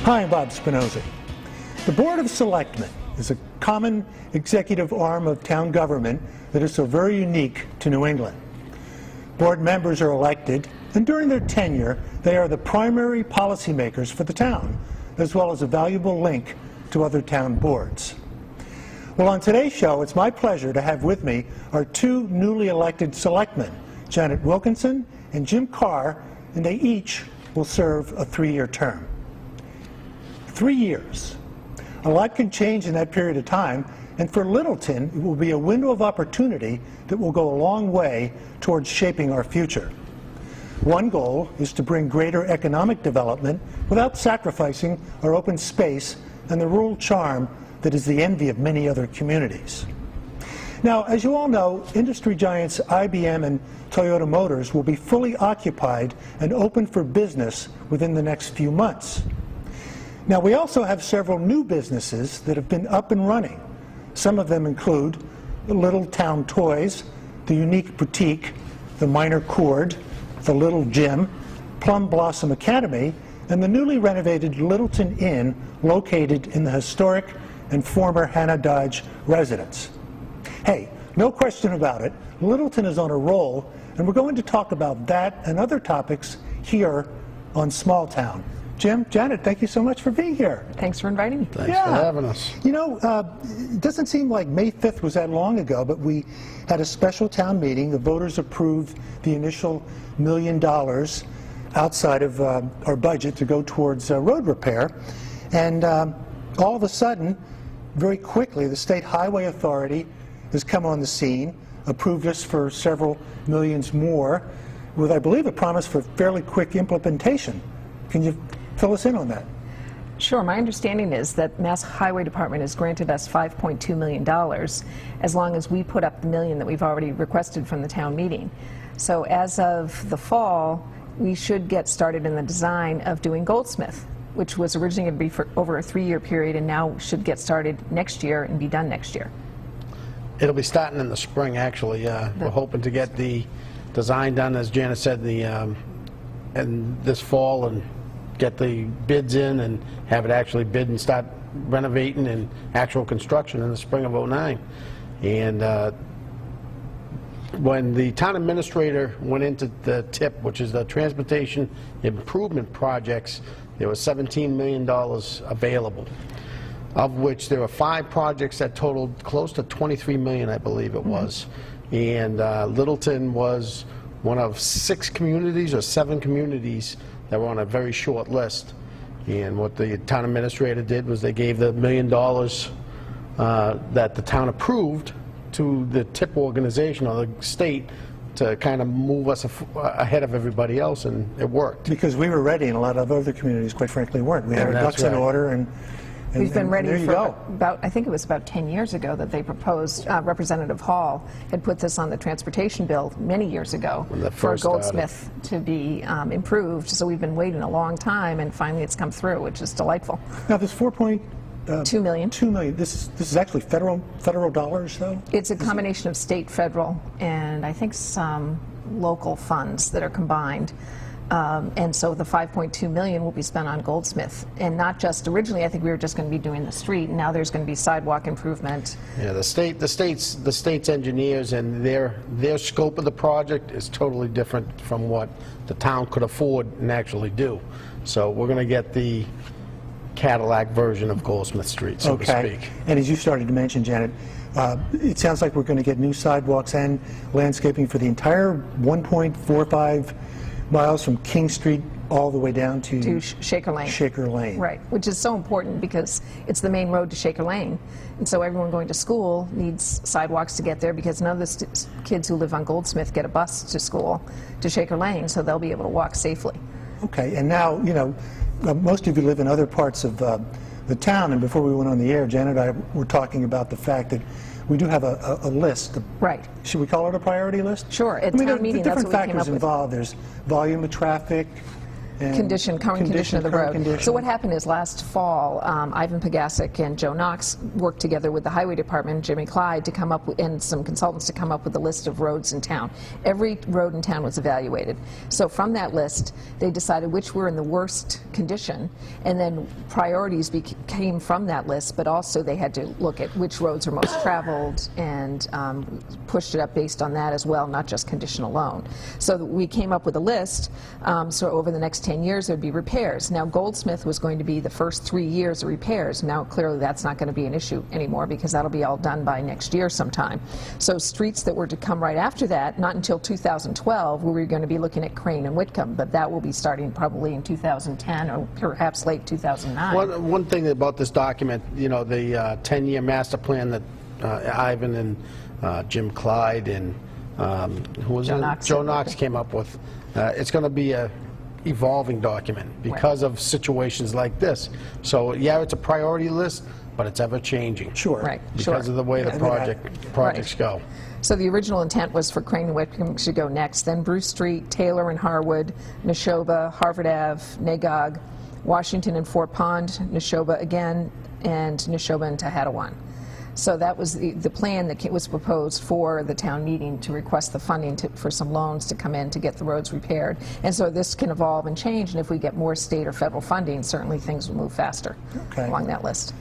Hi, I'm Bob Spinozzi. The Board of Selectmen is a common executive arm of town government that is so very unique to New England. Board members are elected, and during their tenure, they are the primary policymakers for the town, as well as a valuable link to other town boards. Well, on today's show, it's my pleasure to have with me our two newly elected selectmen, Janet Wilkinson and Jim Karr, and they each will serve a 3-year term. 3 years. A lot can change in that period of time, and for Littleton, it will be a window of opportunity that will go a long way towards shaping our future. One goal is to bring greater economic development without sacrificing our open space and the rural charm that is the envy of many other communities. Now, as you all know, industry giants IBM and Toyota Motors will be fully occupied and open for business within the next few months. Now, we also have several new businesses that have been up and running. Some of them include the Little Town Toys, the Unique Boutique, the Minor Chord, the Little Gym, Plum Blossom Academy, and the newly renovated Littleton Inn located in the historic and former Hannah Dodge residence. Hey, no question about it, Littleton is on a roll, and we're going to talk about that and other topics here on Small Town. Jim, Janet, thank you so much for being here. Thanks for inviting me. Thanks for having us. You know, it doesn't seem like May 5th was that long ago, but we had a special town meeting. The voters approved the initial $1 million outside of our budget to go towards road repair. And all of a sudden, very quickly, the State Highway Authority has come on the scene, approved us for several millions more, with, I believe, a promise for fairly quick implementation. Can you fill us in on that? Sure. My understanding is that Mass Highway Department has granted us $5.2 million as long as we put up the $1 million that we've already requested from the town meeting. So as of the fall, we should get started in the design of doing Goldsmith, which was originally going to be for over a 3-year period and now should get started next year and be done next year. It'll be starting in the spring, actually. We're hoping to get the design done, as Janet said, and this fall, and get the bids in and have it actually bid and start renovating and actual construction in the spring of '09. And when the town administrator went into the TIP, which is the Transportation Improvement Projects, there was $17 million available, of which there were 5 projects that totaled close to $23 million, I believe it was. And Littleton was one of 6 communities or 7 communities that were on a very short list. And what the town administrator did was they gave the $1 million that the town approved to the TIP organization or the state to kind of move us ahead of everybody else, and it worked. Because we were ready, and a lot of other communities, quite frankly, weren't. We had our ducks in order, and we've been ready there you for go. about, I think it was about 10 years ago that they proposed, Representative Hall had put this on the transportation bill many years ago for Goldsmith to be improved. So we've been waiting a long time, and finally it's come through, which is delightful. Now, this $4.2 million. $2 million. This is actually federal dollars, though? It's a combination of state, federal, and I think some local funds that are combined. And so the $5.2 million will be spent on Goldsmith, and not just originally. I think we were just going to be doing the street, and now there's going to be sidewalk improvement. Yeah, the state's engineers and their scope of the project is totally different from what the town could afford and actually do. So we're going to get the Cadillac version of Goldsmith Street, so to speak. And as you started to mention, Janet, it sounds like we're going to get new sidewalks and landscaping for the entire 1.45 miles from King Street all the way down to Shaker Lane. Shaker Lane. Right, which is so important because it's the main road to Shaker Lane. And so everyone going to school needs sidewalks to get there, because none of the kids who live on Goldsmith get a bus to school to Shaker Lane, so they'll be able to walk safely. Okay, and now, you know, most of you live in other parts of the town, and before we went on the air, Janet and I were talking about the fact that we do have a list. Right. Should we call it a priority list? Sure. At town meeting, the different that's what we came factors up with. involved. There's volume of traffic, and current condition of the current road. condition. So what happened is last fall, Ivan Pegasic and Joe Knox worked together with the Highway Department, Jimmy Clyde, to come up with, and some consultants to come up with a list of roads in town. Every road in town was evaluated. So from that list, they decided which were in the worst condition, and then priorities came from that list, but also they had to look at which roads are most traveled and pushed it up based on that as well, not just condition alone. So we came up with a list. So over the next 10 years, there'd be repairs. Now, Goldsmith was going to be the first 3 years of repairs. Now, clearly, that's not going to be an issue anymore because that'll be all done by next year sometime. So streets that were to come right after that, not until 2012, we were going to be looking at Crane and Whitcomb, but that will be starting probably in 2010 or perhaps late 2009. One thing about this document, you know, the 10-year master plan that Ivan and Jim Clyde and who was Joe it? Knox. Joe Knox came up with. It's going to be a evolving document because of situations like this. So yeah, it's a priority list, but it's ever changing. Sure. Right. Because of the way the projects go. So the original intent was for Crane and Whitcomb to go next, then Bruce Street, Taylor and Harwood, Neshoba, Harvard Ave, Nagog, Washington and Fort Pond, Neshoba again, and Neshoba and Tehadawon. So that was the plan that was proposed for the town meeting to request the funding for some loans to come in to get the roads repaired. And so this can evolve and change, and if we get more state or federal funding, certainly things will move faster along that list.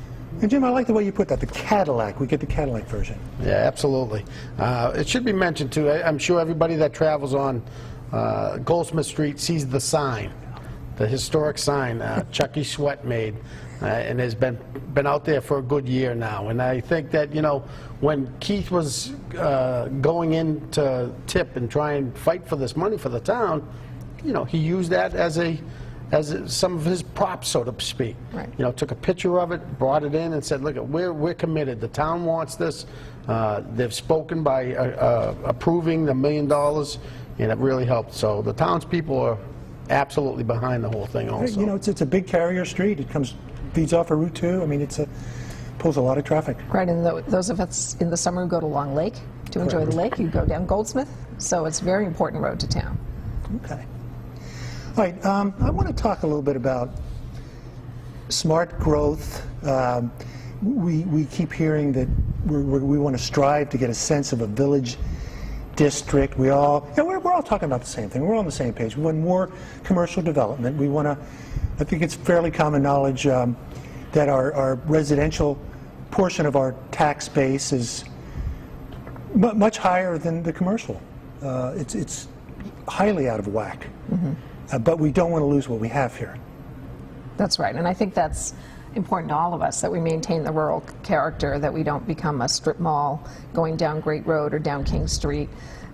And Jim, I like the way you put that, the Cadillac. We get the Cadillac version. Yeah, absolutely. It should be mentioned, too, I'm sure everybody that travels on Goldsmith Street sees the sign, the historic sign Chucky Sweat made. And has been out there for a good year now. And I think that, you know, when Keith was going into TIP and try and fight for this money for the town, you know, he used that as some of his props, so to speak. Right. You know, took a picture of it, brought it in, and said, "Look, we're committed. The town wants this. They've spoken by approving the $1 million, and it really helped." So the townspeople are absolutely behind the whole thing. Also, You know, it's a big carrier street. It feeds off of Route 2. I mean, pulls a lot of traffic. Right, and those of us in the summer who go to Long Lake to enjoy the lake, you go down Goldsmith. So it's a very important road to town. Okay. All right, I want to talk a little bit about smart growth. We keep hearing that we want to strive to get a sense of a village district. We're all talking about the same thing. We're all on the same page. We want more commercial development. We want to. I think it's fairly common knowledge that our residential portion of our tax base is much higher than the commercial. It's highly out of whack. Mm-hmm. But we don't want to lose what we have here. That's right, and I think that's important to all of us, that we maintain the rural character, that we don't become a strip mall going down Great Road or down King Street,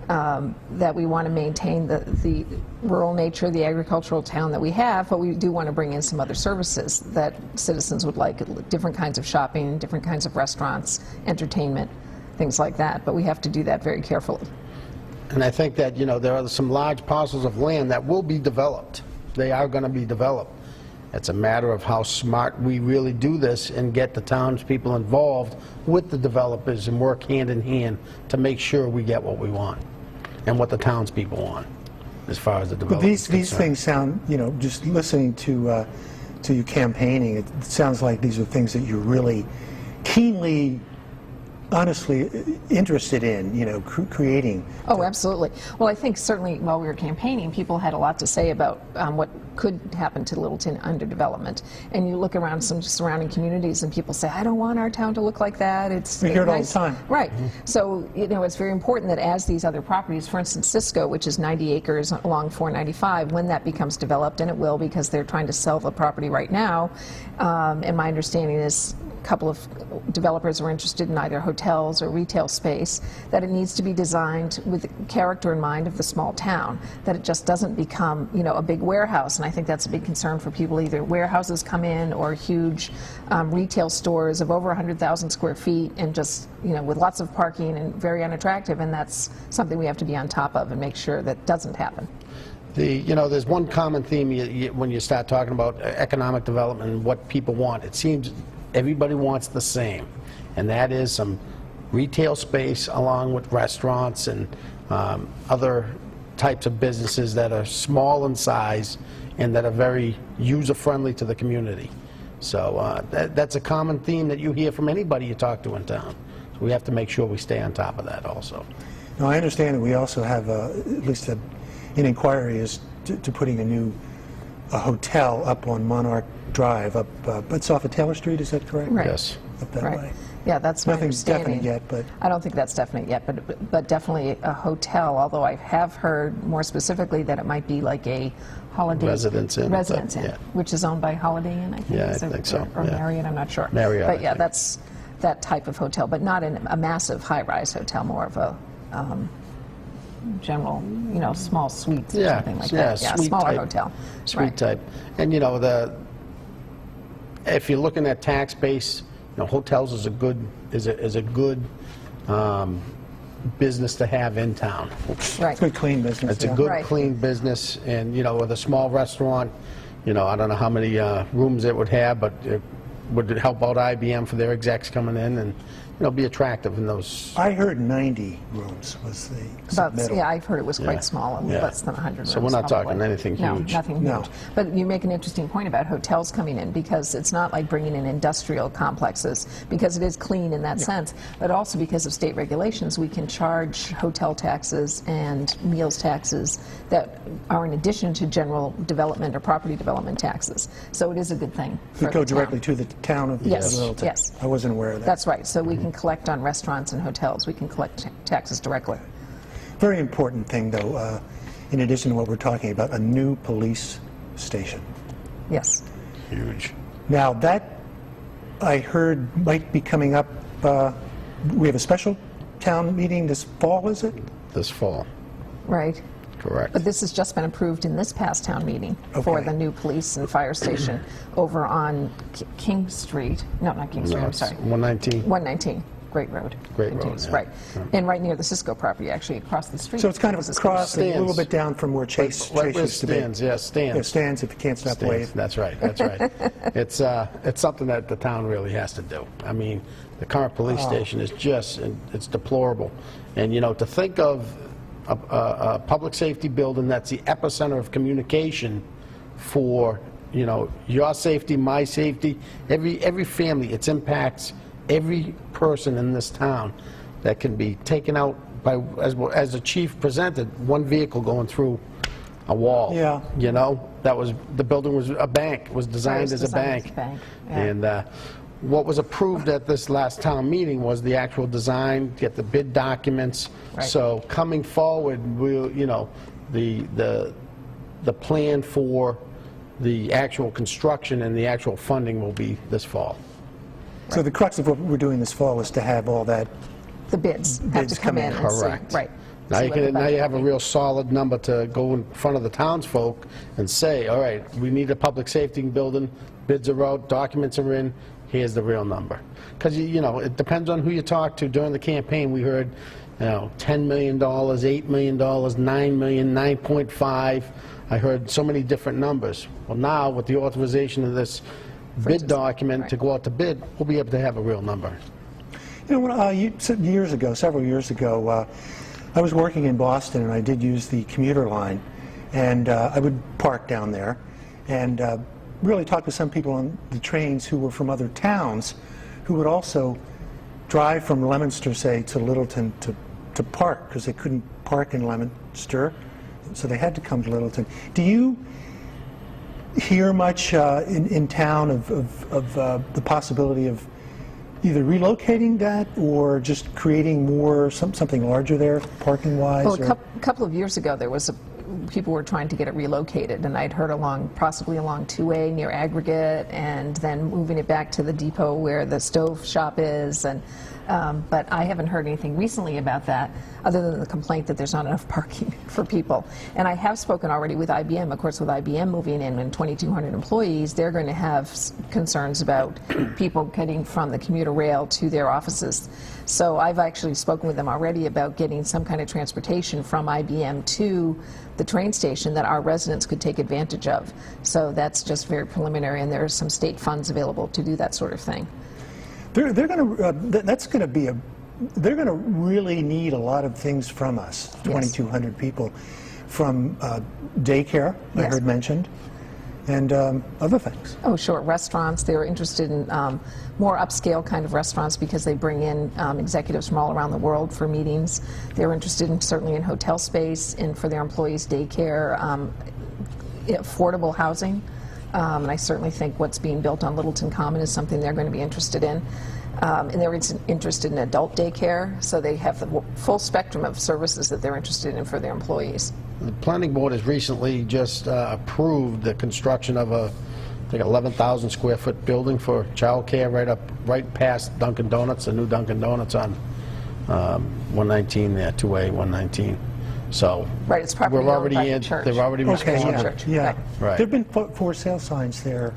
that we want to maintain the rural nature, the agricultural town that we have, but we do want to bring in some other services that citizens would like, different kinds of shopping, different kinds of restaurants, entertainment, things like that, but we have to do that very carefully. and I think that, you know, there are some large parcels of land that will be developed. They are going to be developed. It's a matter of how smart we really do this and get the townspeople involved with the developers and work hand in hand to make sure we get what we want and what the townspeople want as far as the development. But these things sound, you know, just listening to you campaigning, it sounds like these are things that you're really keenly, honestly interested in, you know, creating. Oh, absolutely. Well, I think certainly while we were campaigning, people had a lot to say about what could happen to Littleton under development. And you look around some surrounding communities and people say, I don't want our town to look like that. We hear it all the time. Right. Mm-hmm. So, you know, it's very important that as these other properties, for instance, Cisco, which is 90 acres along 495, when that becomes developed, and it will because they're trying to sell the property right now, and my understanding is a couple of developers are interested in either hotels or retail space, that it needs to be designed with the character in mind of the small town, that it just doesn't become, you know, a big warehouse. And I think that's a big concern for people. Either warehouses come in or huge retail stores of over 100,000 square feet and just, you know, with lots of parking and very unattractive, and that's something we have to be on top of and make sure that doesn't happen. You know, there's one common theme when you start talking about economic development and what people want. It seems everybody wants the same, and that is some retail space along with restaurants and other types of businesses that are small in size and that are very user-friendly to the community. So that's a common theme that you hear from anybody you talk to in town. So we have to make sure we stay on top of that also. Now, I understand that we also have at least an inquiry as to putting a hotel up on Monarch Drive, it's off of Taylor Street, is that correct? Right. Yes. Up that Right. way. Yeah, that's my Nothing's understanding. definite yet, but I don't think that's definite yet, but definitely a hotel, although I have heard more specifically that it might be like a Holiday Residence Inn, Residence Inn, yeah. which is owned by Holiday Inn, I think. Yeah, I Is it- think so, Or yeah. Marriott, I'm not sure. Marriott, But I yeah, think. that's that type of hotel, but not in a massive high-rise hotel, more of a general, small suites or something like that. Yeah, suite smaller type, hotel. Suite Right. type. And if you're looking at tax base, hotels is a good business to have in town. Right. it's good, clean business. It's a yeah. good, Right. clean business, and, with a small restaurant, I don't know how many rooms it would have, but it would help out IBM for their execs coming in and, be attractive in those. I heard 90 rooms was the submittal. Yeah, I've heard it was Yeah. quite small, Yeah. less than 100 rooms. So we're not talking probably. anything No, huge. nothing No. huge. But you make an interesting point about hotels coming in, because it's not like bringing in industrial complexes, because it is clean in that sense, but also because of state regulations, we can charge hotel taxes and meals taxes that are in addition to general development or property development taxes. So it is a good thing for They go the town. directly to the town of Yes, Littleton. yes. I wasn't aware of that. That's right. So we can collect on restaurants and hotels. We can collect taxes directly. Very important thing, though, in addition to what we're talking about, a new police station. Yes. Huge. Now, that, I heard, might be coming up, we have a special town meeting this fall, is it? This fall, Right. correct. But this has just been approved in this past town meeting for Okay. the new police and fire station over on King Street. No, not King Street, No, I'm it's sorry. 119. 119, Great Road. Great Road, Continues, yeah. Right. And right near the Cisco property, actually, across the street. So it's kind of Cisco. across, a little Stands. bit down from where Chase Where used to be. stands, yeah, stands. Yeah, stands if you can't stop Stands. wave. That's right, that's right. It's something that the town really has to do. I mean, the current police station is just, it's deplorable. And, to think of a public safety building that's the epicenter of communication for, your safety, my safety, every family, it impacts every person in this town that can be taken out by, as the chief presented, one vehicle going through a wall. Yeah. The building was a bank, was designed as a bank. Yeah. And what was approved at this last town meeting was the actual design, get the bid documents. Right. So coming forward, we'll, the plan for the actual construction and the actual funding will be this fall. So the crux of what we're doing this fall is to have all that, The bids have Bids to come come in in. and see. Correct. Right. Now See you what the can, now budget you have a will be. real solid number to go in front of the townsfolk and say, all right, we need a public safety building, bids are out, documents are in, here's the real number. Because, it depends on who you talk to. During the campaign, we heard, $10 million, $8 million, $9 million, 9.5. I heard so many different numbers. Well, now, with the authorization of this bid document to go out to bid, we'll be able to have a real number. several years ago, I was working in Boston and I did use the commuter line, and I would park down there and really talk to some people on the trains who were from other towns who would also drive from Leominster, say, to Littleton to park because they couldn't park in Leominster, so they had to come to Littleton. Do you hear much in town of the possibility of either relocating that or just creating more, something larger there, parking-wise? Well, or- a couple of years ago, people were trying to get it relocated, and I'd heard possibly along 2A near Aggregate, and then moving it back to the depot where the stove shop is, but I haven't heard anything recently about that, other than the complaint that there's not enough parking for people. And I have spoken already with IBM. Of course, with IBM moving in and 2,200 employees, they're going to have concerns about people getting from the commuter rail to their offices. So I've actually spoken with them already about getting some kind of transportation from IBM to the train station that our residents could take advantage of. So that's just very preliminary, and there are some state funds available to do that sort of thing. They're going to they're going to really need a lot of things from us. 2,200 people, from daycare, I Yes. heard mentioned, and other things. Oh, sure. Restaurants, they're interested in more upscale kind of restaurants because they bring in executives from all around the world for meetings. They're interested in certainly in hotel space and for their employees daycare, affordable housing. And I certainly think what's being built on Littleton Common is something they're going to be interested in. And they're interested in adult daycare, so they have the full spectrum of services that they're interested in for their employees. The planning board has recently just approved the construction of a, I think, 11,000 square foot building for childcare right past Dunkin' Donuts, the new Dunkin' Donuts on 119 there, 2A 119. So Right, it's property we're owned already by the in. church. They've already Okay, responded. yeah, Church, yeah. right. Right. There've been for sale signs there.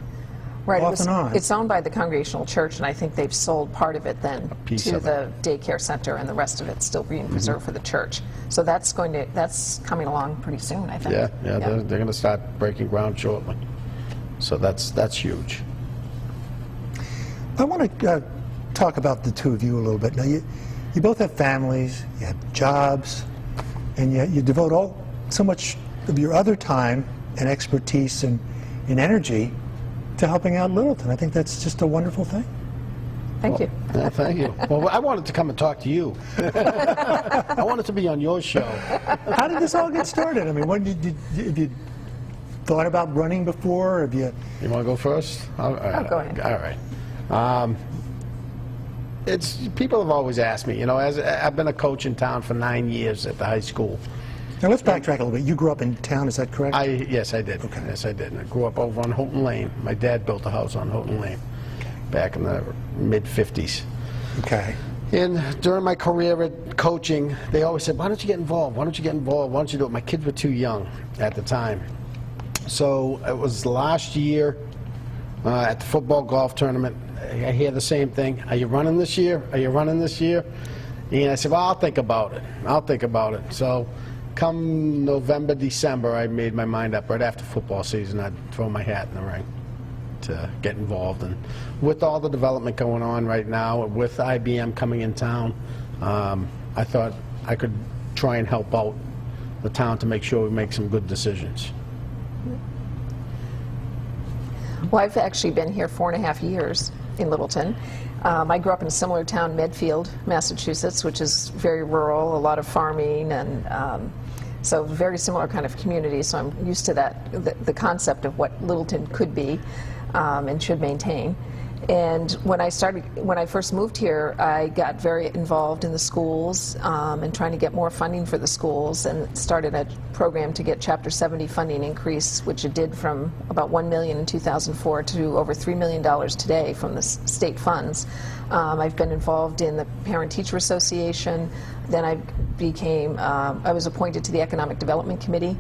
Right, Off and on. it's owned by the Congregational Church, and I think they've sold part of it then piece to of the daycare center, and the rest of it's still being preserved for the church. So that's coming along pretty soon, I think. Yeah, they're going to start breaking ground shortly. So that's huge. I want to talk about the two of you a little bit. Now, you both have families, you have jobs, and yet you devote so much of your other time and expertise and energy to helping out Littleton. I think that's just a wonderful thing. Thank you. Yeah, thank you. Well, I wanted to come and talk to you. I wanted to be on your show. How did this all get started? I mean, have you thought about running before? Have you? You want to go first? Go ahead. All right. People have always asked me, as I've been a coach in town for 9 years at the high school. Now let's backtrack a little bit. You grew up in town, is that correct? Yes, I did. Okay. Yes, I did. I grew up over on Houghton Lane. My dad built a house on Houghton Lane back in the mid-'50s. Okay. And during my career at coaching, they always said, why don't you get involved? Why don't you get involved? Why don't you do it? My kids were too young at the time. So it was last year at the football golf tournament. I hear the same thing. Are you running this year? Are you running this year? And I said, well, I'll think about it. I'll think about it. So come November, December, I made my mind up. Right after football season, I'd throw my hat in the ring to get involved. And with all the development going on right now, with IBM coming in town, I thought I could try and help out the town to make sure we make some good decisions. Well, I've actually been here 4.5 years in Littleton. I grew up in a similar town, Medfield, Massachusetts, which is very rural, a lot of farming, and so very similar kind of community. So I'm used to that, the concept of what Littleton could be and should maintain. And when I first moved here, I got very involved in the schools and trying to get more funding for the schools, and started a program to get Chapter 70 funding increase, which it did from about $1 million in 2004 to over $3 million today from the state funds. I've been involved in the Parent-Teacher Association. Then I was appointed to the Economic Development Committee.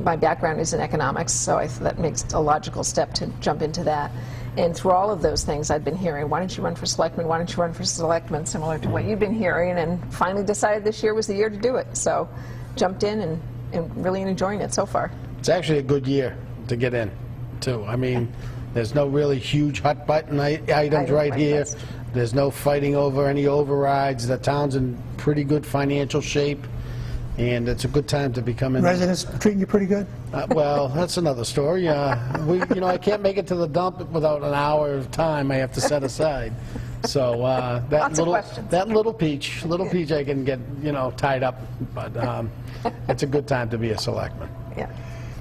My background is in economics, so that makes a logical step to jump into that. And through all of those things, I've been hearing, why don't you run for selectman? Why don't you run for selectman? Similar to what you've been hearing, and finally decided this year was the year to do it. So jumped in and really enjoying it so far. It's actually a good year to get in, too. I mean, there's no really huge hot button items right here. There's no fighting over any overrides. The town's in pretty good financial shape, and it's a good time to become in. Residents treating you pretty good? Well, that's another story. I can't make it to the dump without an hour of time I have to set aside. So Lots of questions. that little peach I can get tied up, but it's a good time to be a selectman. Yeah.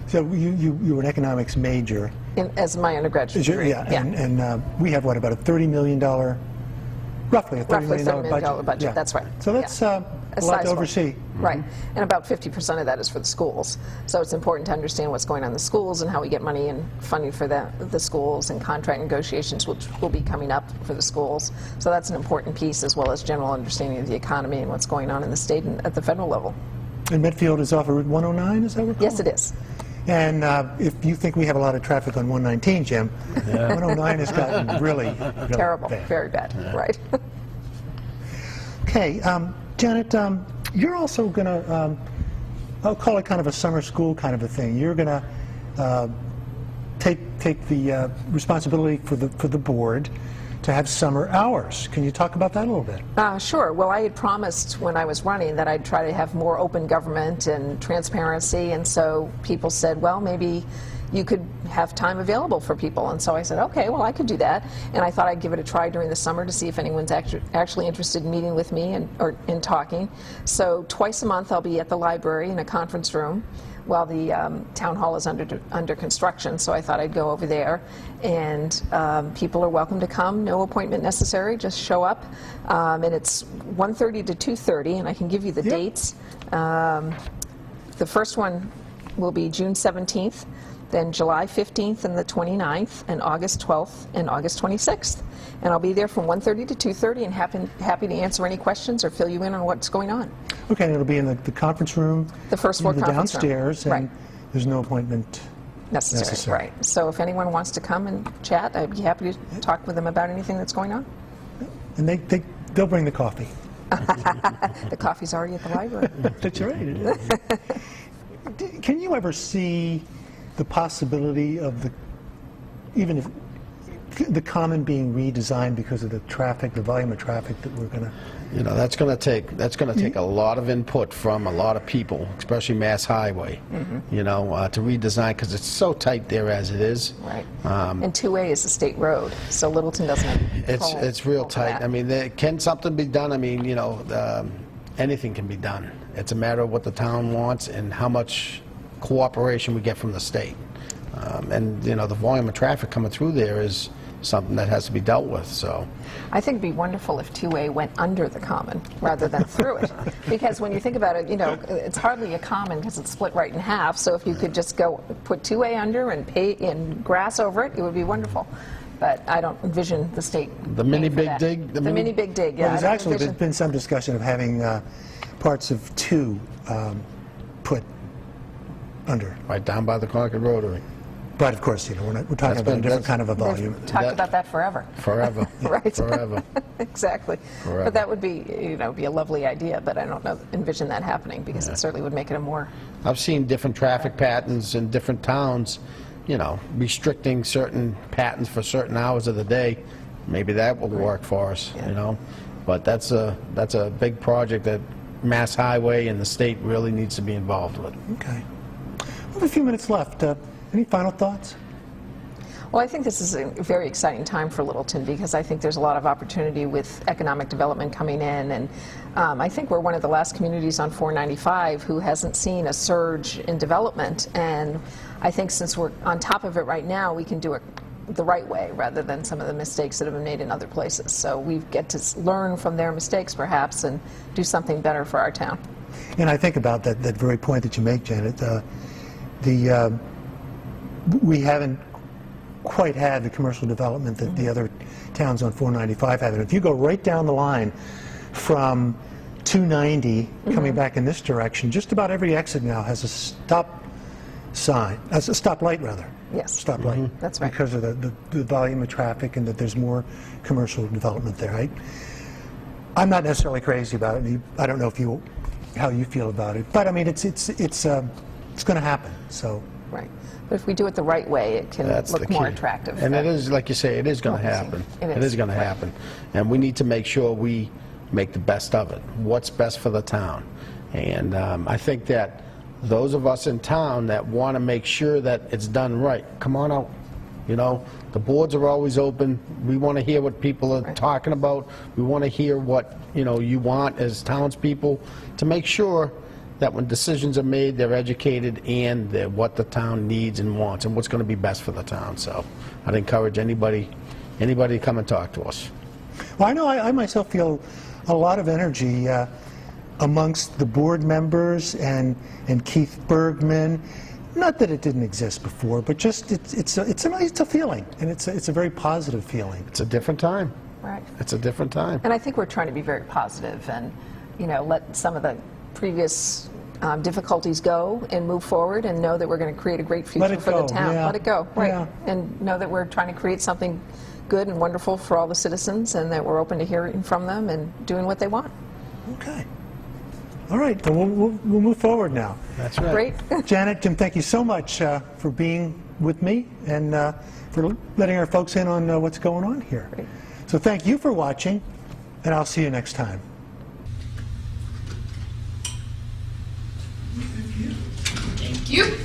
So you were an economics major. As my undergraduate degree. Yeah, and we have what, about a $30 million, roughly a $30 million budget. Yeah. That's right. So that's yeah. a lot to oversee. Right, and about 50% of that is for the schools. So it's important to understand what's going on in the schools and how we get money and funding for the schools, and contract negotiations, which will be coming up for the schools. So that's an important piece, as well as general understanding of the economy and what's going on in the state and at the federal level. And Medfield is off of Route 109, is that what? Yes, it is. And if you think we have a lot of traffic on 119, Jim, 109 has gotten really Terrible, bad. very bad, right. Okay, Janet, you're also going to, I'll call it kind of a summer school kind of a thing. You're going to take the responsibility for the board to have summer hours. Can you talk about that a little bit? Sure. Well, I had promised when I was running that I'd try to have more open government and transparency, and so people said, well, maybe you could have time available for people. And so I said, okay, well, I could do that. And I thought I'd give it a try during the summer to see if anyone's actually interested in meeting with me or in talking. So twice a month I'll be at the library in a conference room while the town hall is under construction. So I thought I'd go over there, and people are welcome to come. No appointment necessary. Just show up, and it's 1:30 to 2:30, and I can give you the dates. The first one will be June 17th, then July 15th and the 29th, and August 12th and August 26th. And I'll be there from 1:30 to 2:30, and happy to answer any questions or fill you in on what's going on. Okay, and it'll be in the conference room. The first floor in the conference room. downstairs, and Right. there's no appointment necessary. Right. So if anyone wants to come and chat, I'd be happy to talk with them about anything that's going on. And they'll bring the coffee. The coffee's already at the library. That's right. It is. Can you ever see the possibility of even if the common being redesigned because of the traffic, the volume of traffic that we're going to? You know, that's going to take a lot of input from a lot of people, especially Mass Highway. You know, to redesign, because it's so tight there as it is. Right. And 2A is a state road, so Littleton doesn't have control It's real over tight. that. I mean, can something be done? I mean, you know, anything can be done. It's a matter of what the town wants and how much cooperation we get from the state. And you know, the volume of traffic coming through there is something that has to be dealt with. So I think it'd be wonderful if 2A went under the common rather than through it. Because when you think about it, you know, it's hardly a common because it's split right in half. So if you could just go put 2A under and pay in grass over it, it would be wonderful. But I don't envision the state. The mini paying for big that. dig? The mini big dig, yeah. Well, there's I don't actually envision- been some discussion of having parts of 2 put under. right down by the Concord Rotary, But of course, you know, we're talking That's about a been- different that's- kind of a volume. We've talked about that forever. forever. Right. Forever. Exactly. Forever. But that would be, you know, be a lovely idea, but I don't envision that happening because it certainly would make it a more. I've seen different traffic patterns in different towns, you know, restricting certain patterns for certain hours of the day. Maybe that will work for us, you know. But that's a big project that Mass Highway and the state really needs to be involved with. Okay. We have a few minutes left. Any final thoughts? Well, I think this is a very exciting time for Littleton because I think there's a lot of opportunity with economic development coming in, and I think we're one of the last communities on 495 who hasn't seen a surge in development, and I think since we're on top of it right now, we can do it the right way rather than some of the mistakes that have been made in other places. So we get to learn from their mistakes perhaps and do something better for our town. And I think about that very point that you make, Janet. We haven't quite had the commercial development that the other towns on 495 have. And if you go right down the line from 290 coming back in this direction, just about every exit now has a stop sign, as a stop light rather. Yes. Stop light. That's right. Because of the volume of traffic and that there's more commercial development there. I'm not necessarily crazy about it. I don't know how you feel about it, but I mean it's going to happen. So. Right. But if we do it the right way, it can That's the look key. more attractive. And it is, like you say, it is going to Well, happen. it It is, is going to right. happen. And we need to make sure we make the best of it. What's best for the town? And I think that those of us in town that want to make sure that it's done right, come on out. You know, the boards are always open. We want to hear what people are talking about. We want to hear what, you know, you want as townspeople to make sure that when decisions are made, they're educated and they're what the town needs and wants and what's going to be best for the town. So I'd encourage anybody to come and talk to us. Well, I know I myself feel a lot of energy amongst the board members and Keith Bergman. Not that it didn't exist before, but just it's a feeling, and it's a very positive feeling. It's a different time. Right. It's a different time. And I think we're trying to be very positive and, you know, let some of the previous difficulties go and move forward and know that we're going to create a great future for the town. yeah. Let it go, right. Yeah. And know that we're trying to create something good and wonderful for all the citizens and that we're open to hearing from them and doing what they want. Okay. All right, then we'll move forward now. That's right. Great. Janet, Jim, thank you so much for being with me and for letting our folks in on what's going on here. Great. So thank you for watching, and I'll see you next time. Thank you.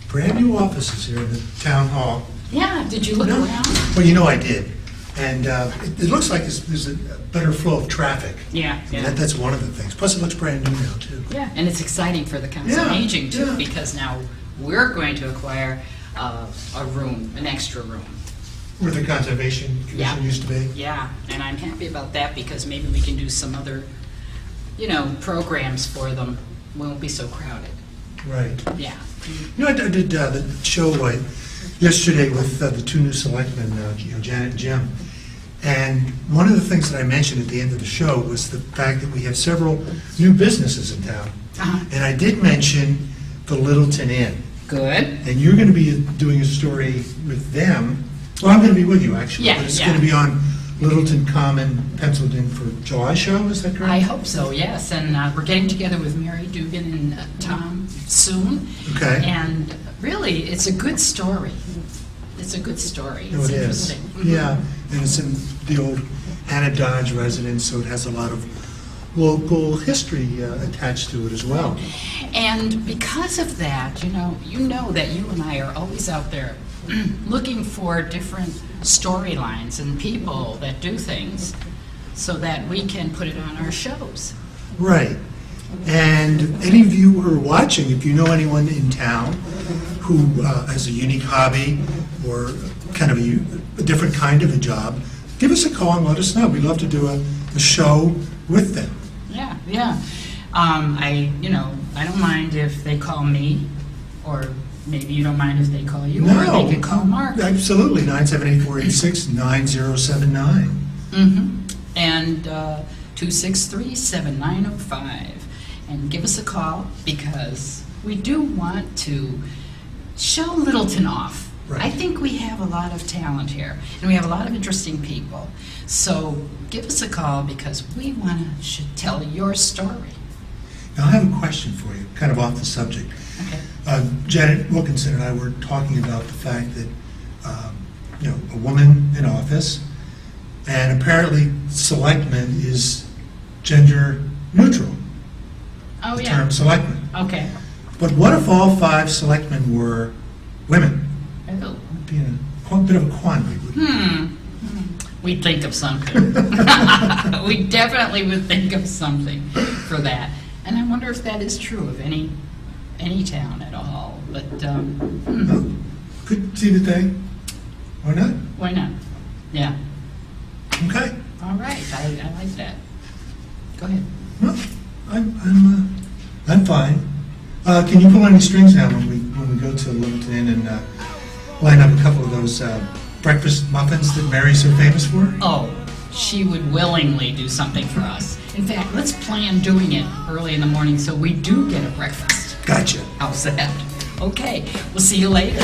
brand new offices here in the town hall. Yeah, did you look No. around? Well, you know I did. And it looks like there's a better flow of traffic. Yeah, yeah. That's one of the things. Plus, it looks brand new now, too. Yeah, and it's exciting for the Council on Yeah, Aging too, yeah. because now we're going to acquire a room, an extra room. Where the Conservation Yeah. Commission used to be. Yeah, and I'm happy about that because maybe we can do some other, programs for them. Won't be so crowded. Right. Yeah. You know, I did the show yesterday with the two new selectmen, Janet and Jim. And one of the things that I mentioned at the end of the show was the fact that we have several new businesses in town. Uh-huh. And I did mention the Littleton Inn. Good. And you're going to be doing a story with them. Well, I'm going to be with you, actually. Yeah, But it's yeah. going to be on Littleton Common, penciled in for July show, is that correct? I hope so, yes, and we're getting together with Mary Dugan and Tom soon. Okay. And really, it's a good story. It's a good story. No, It's it is. interesting. Mhm. Yeah, and it's in the old Hannah Dodge residence, so it has a lot of local history attached to it as well. And because of that, you know that you and I are always out there looking for different storylines and people that do things so that we can put it on our shows. Right. And any of you who are watching, if you know anyone in town who has a unique hobby or kind of a different kind of a job, give us a call and let us know. We'd love to do a show with them. Yeah, yeah. I don't mind if they call me, or maybe you don't mind if they call you, or they can call Mark. Absolutely, 978-486-9079. And 263-7905. And give us a call because we do want to show Littleton off. Right. I think we have a lot of talent here, and we have a lot of interesting people. So give us a call because we should tell your story. Now, I have a question for you, kind of off the subject. Okay. Janet Wilkinson and I were talking about the fact that, a woman in office, and apparently selectman is gender neutral, Oh, the yeah. term selectman. Okay. But what if all 5 selectmen were women? Oh. It'd be a bit of a quandary, wouldn't it? We'd think of something. We definitely would think of something for that. And I wonder if that is true of any town at all. But Could see the day. Why not? why not? Yeah. Okay. All right. I like that. Go ahead. Well, I'm fine. Can you pull any strings now when we go to Littleton Inn and line up a couple of those breakfast muffins that Mary's so famous for? Oh, she would willingly do something for us. In fact, let's plan doing it early in the morning so we do get a breakfast. Gotcha. How's that? Okay. We'll see you later.